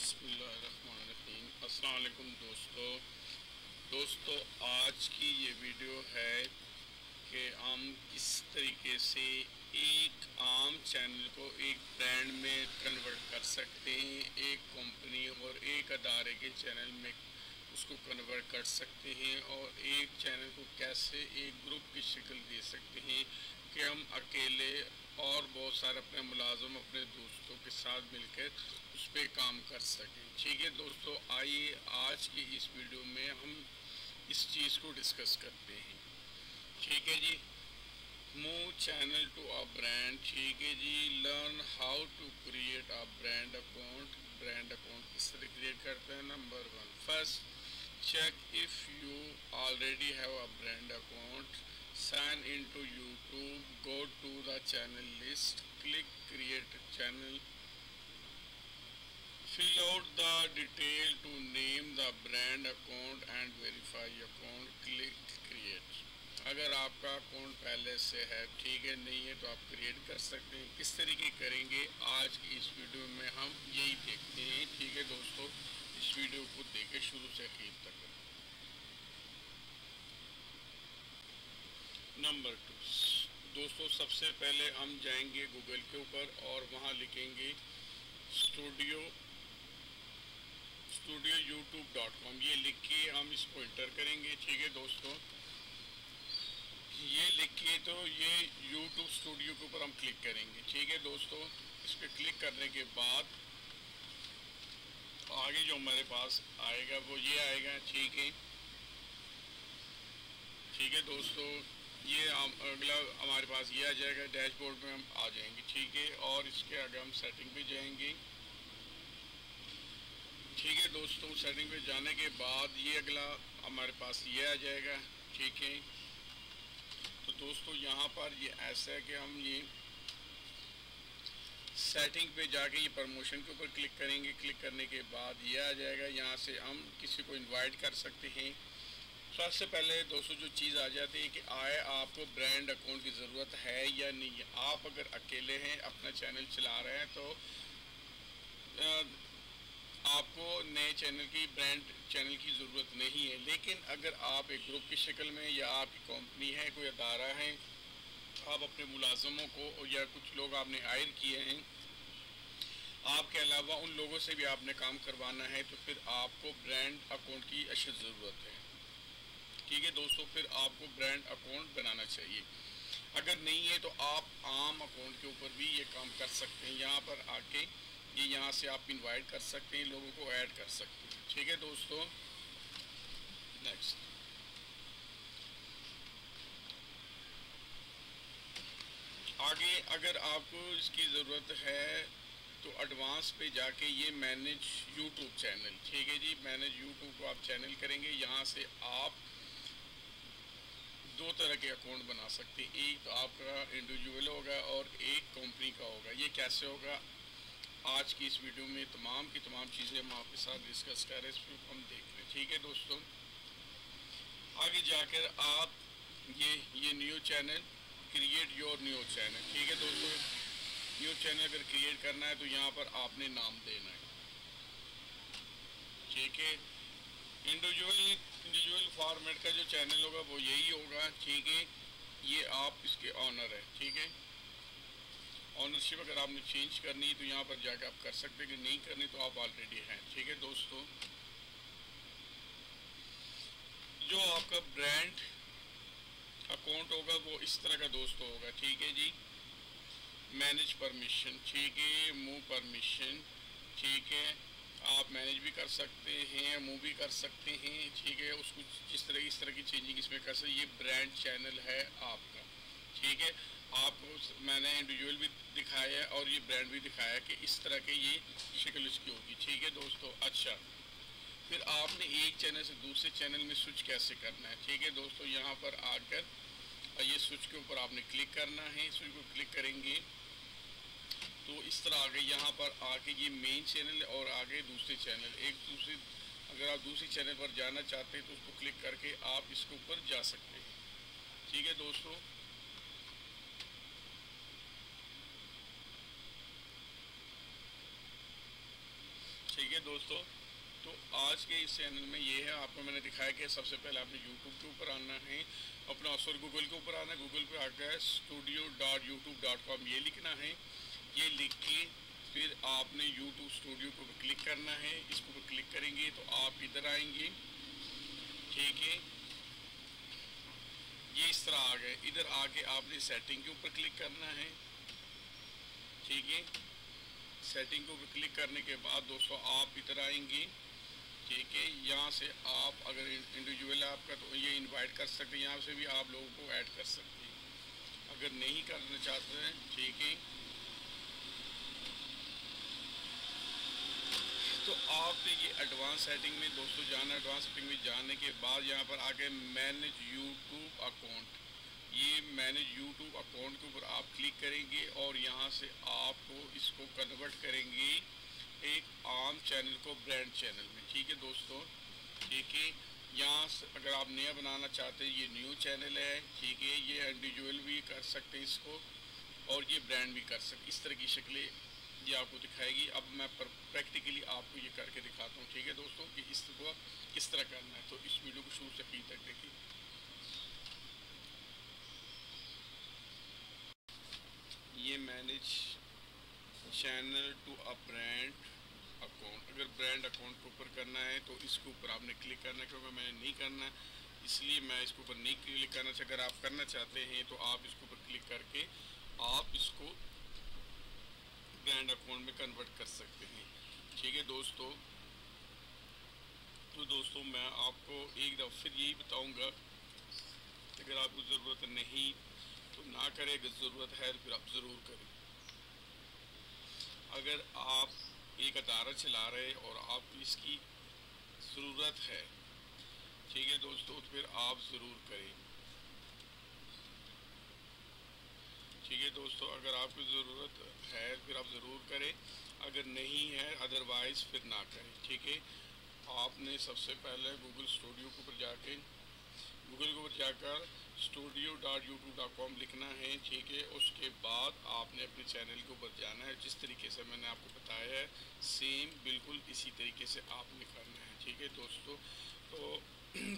बिस्मिल्लाहिर्रहमानिर्रहीम। अस्सलाम वालेकुम दोस्तों, आज की ये वीडियो है कि हम किस तरीके से एक आम चैनल को एक ब्रांड में कन्वर्ट कर सकते हैं, एक कंपनी और एक अदारे के चैनल में उसको कन्वर्ट कर सकते हैं, और एक चैनल को कैसे एक ग्रुप की शक्ल दे सकते हैं कि हम अकेले और बहुत सारे अपने मुलाजम अपने दोस्तों के साथ मिलकर उस पर काम कर सकें। ठीक है दोस्तों, आइए आज की इस वीडियो में हम इस चीज़ को डिस्कस करते हैं। ठीक है जी, move channel to a brand. ठीक है जी, learn how to create a brand account. Brand account किस तरह क्रिएट करते हैं? Number 1, first check if you already have a brand account. Sign into YouTube, go to the channel list, click create channel, fill out the detail to name the brand account and verify account, click create। अगर आपका account पहले से है, ठीक है, नहीं है तो आप क्रिएट कर सकते हैं। किस तरीके करेंगे आज की इस वीडियो में हम यही देखते हैं। ठीक है दोस्तों, इस वीडियो को देखें शुरू से आखिर तक। नंबर 2 दोस्तों, सबसे पहले हम जाएंगे गूगल के ऊपर और वहाँ लिखेंगे स्टूडियो youtube.com। ये लिख के हम इसको इंटर करेंगे। ठीक है दोस्तों, ये लिख के तो ये YouTube स्टूडियो के ऊपर हम क्लिक करेंगे। ठीक है दोस्तों, इस पर क्लिक करने के बाद आगे जो हमारे पास आएगा वो ये आएगा। ठीक है दोस्तों, ये अगला हमारे पास ये आ जाएगा, डैशबोर्ड में हम आ जाएंगे। ठीक है, और इसके आगे हम सेटिंग पे जाएंगे। ठीक है दोस्तों, सेटिंग पे जाने के बाद ये अगला हमारे पास ये आ जाएगा। ठीक है, तो दोस्तों यहाँ पर ये ऐसा है कि हम ये सेटिंग पे जाके ये प्रमोशन के ऊपर क्लिक करेंगे। क्लिक करने के बाद ये आ जाएगा, यहाँ से हम किसी को इनवाइट कर सकते हैं। सबसे पहले दोस्तों जो चीज़ आ जाती है कि आपको ब्रांड अकाउंट की ज़रूरत है या नहीं है। आप अगर अकेले हैं, अपना चैनल चला रहे हैं, तो आपको नए ब्रांड चैनल की ज़रूरत नहीं है। लेकिन अगर आप एक ग्रुप की शक्ल में या आपकी कंपनी है, कोई अदारा है, आप अपने मुलाजमों को या कुछ लोग आपने हायर किए हैं, आपके अलावा उन लोगों से भी आपने काम करवाना है, तो फिर आपको ब्रांड अकाउंट की अशद ज़रूरत है। ठीक है दोस्तों, फिर आपको ब्रांड अकाउंट बनाना चाहिए। अगर नहीं है तो आप आम अकाउंट के ऊपर भी ये काम कर सकते हैं। यहाँ पर आके ये यहाँ से आप इनवाइट कर सकते हैं, लोगों को ऐड कर सकते हैं। ठीक है दोस्तों, नेक्स्ट आगे अगर आपको इसकी ज़रूरत है तो एडवांस पे जाके ये मैनेज यूट्यूब चैनल। ठीक है जी, मैनेज यूट्यूब को आप चैनल करेंगे। यहाँ से आप दो तरह के अकाउंट बना सकते हैं, एक तो आपका इंडिविजुअल होगा और एक कंपनी का होगा। ये कैसे होगा, आज की इस वीडियो में तमाम की तमाम चीज़ें हम आपके साथ डिस्कस कर रहे हैं, इसको हम देख रहे हैं। ठीक है दोस्तों, आगे जाकर आप ये new channel, create your new channel. ठीक है दोस्तों, न्यू चैनल अगर क्रिएट करना है तो यहाँ पर आपने नाम देना है। ठीक है, इंडिविजुअल फॉर्मेट का जो चैनल होगा वो यही होगा। ठीक है, ये आप इसके ऑनर है। ठीक है, ऑनरशिप अगर आपने चेंज करनी है तो यहाँ पर जाकर आप कर सकते हैं, कि नहीं करनी तो आप ऑलरेडी हैं। ठीक है दोस्तों, जो आपका ब्रांड अकाउंट होगा वो इस तरह का दोस्तों होगा। ठीक है जी, मैनेज परमिशन। ठीक है, मूव परमिशन। ठीक है, आप मैनेज भी कर सकते हैं, मूव भी कर सकते हैं। ठीक है, उसको इस तरह की चेंजिंग इसमें कर सकते। ये ब्रांड चैनल है आपका। ठीक है, आपको मैंने इंडिविजुअल भी दिखाया है और ये ब्रांड भी दिखाया कि इस तरह के ये शक्ल इसकी होगी। ठीक है दोस्तों, अच्छा फिर आपने एक चैनल से दूसरे चैनल में स्विच कैसे करना है? ठीक है दोस्तों, यहाँ पर आकर ये स्विच के ऊपर आपने क्लिक करना है। स्विच को क्लिक करेंगे तो इस तरह आगे यहाँ पर आके ये मेन चैनल और आगे दूसरे चैनल, अगर आप दूसरे चैनल पर जाना चाहते हैं तो उसको क्लिक करके आप इसके ऊपर जा सकते हैं। ठीक है दोस्तों, ठीक है दोस्तों, तो आज के इस चैनल में ये है, आपको मैंने दिखाया कि सबसे पहले आपने यूट्यूब के ऊपर आना है, अपना गूगल के ऊपर आना है। गूगल पे आकर studio.youtube.com ये लिखना है। ये लिख के फिर आपने यूट्यूब स्टूडियो को क्लिक करना है। इसको ऊपर क्लिक करेंगे तो आप इधर आएंगे, ठीक है। ये इस तरह आ गए। इधर आके आपने सेटिंग के ऊपर क्लिक करना है, ठीक है। सेटिंग के ऊपर क्लिक करने के बाद दोस्तों आप इधर आएंगे, ठीक है। यहाँ से आप अगर इंडिविजुअल है आपका तो ये इनवाइट कर सकते हैं, यहाँ से भी आप लोगों को ऐड कर सकते हैं। अगर नहीं करना चाहते हैं, ठीक है, तो आपने ये एडवांस सेटिंग में दोस्तों जाना। एडवांस सेटिंग में जाने के बाद यहाँ पर आके मैनेज यूट्यूब अकाउंट, ये मैनेज यूट्यूब अकाउंट के ऊपर आप क्लिक करेंगे और यहाँ से आपको इसको कन्वर्ट करेंगे एक आम चैनल को ब्रांड चैनल में, ठीक है दोस्तों, ठीक है। यहाँ से अगर आप नया बनाना चाहते हैं, ये न्यू चैनल है, ठीक है। ये इंडिविजुअल भी कर सकते हैं इसको और ये ब्रांड भी कर सकते, इस तरह की शक्लें ये आपको दिखाएगी। अब मैं प्रैक्टिकली आपको ये करके दिखाता हूँ, ठीक है दोस्तों, कि इसको किस तरह करना है। तो इस वीडियो को शुरू से आखिर तक देखिए। ये manage channel to a brand account, अगर ब्रांड अकाउंट के ऊपर करना है तो इसके ऊपर आपने क्लिक करना है, क्योंकि मैंने नहीं करना है इसलिए मैं इसके ऊपर नहीं क्लिक करना चाहिए। अगर आप करना चाहते हैं तो आप इसके ऊपर क्लिक करके आप इसको ब्रांड अकाउंट में कन्वर्ट कर सकते हैं, ठीक है दोस्तों। तो दोस्तों मैं आपको एक दफ़ा फिर यही बताऊंगा, अगर आपको ज़रूरत नहीं तो ना करें, अगर ज़रूरत है तो फिर आप ज़रूर करें। अगर आप एक अदारा चला रहे और आपको इसकी ज़रूरत है, ठीक है दोस्तों, तो फिर आप ज़रूर करें, ठीक है दोस्तों। अगर आपको ज़रूरत है फिर आप ज़रूर करें, अगर नहीं है अदरवाइज़ फिर ना करें, ठीक है। आपने सबसे पहले गूगल स्टूडियो के ऊपर जाके गूगल के ऊपर जाकर studio.youtube.com लिखना है, ठीक है। उसके बाद आपने अपने चैनल के ऊपर जाना है, जिस तरीके से मैंने आपको बताया है सेम बिल्कुल इसी तरीके से आपने करना है, ठीक है दोस्तों। तो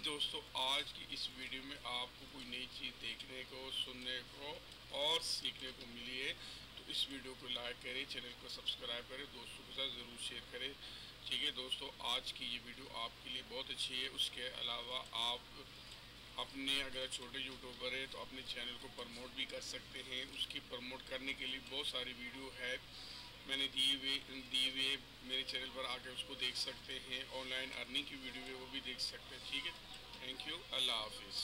दोस्तों आज की इस वीडियो में आपको कोई नई चीज़ देखने को, सुनने को और सीखने को मिली है, तो इस वीडियो को लाइक करें, चैनल को सब्सक्राइब करें, दोस्तों के साथ ज़रूर शेयर करें, ठीक है दोस्तों। आज की ये वीडियो आपके लिए बहुत अच्छी है। उसके अलावा आप अपने अगर छोटे यूट्यूबर है तो अपने चैनल को प्रमोट भी कर सकते हैं। उसकी प्रमोट करने के लिए बहुत सारी वीडियो है मैंने दिए हुए मेरे चैनल पर आकर उसको देख सकते हैं। ऑनलाइन अर्निंग की वीडियो है वो भी देख सकते हैं, ठीक है। थैंक यू, अल्लाह हाफिज़।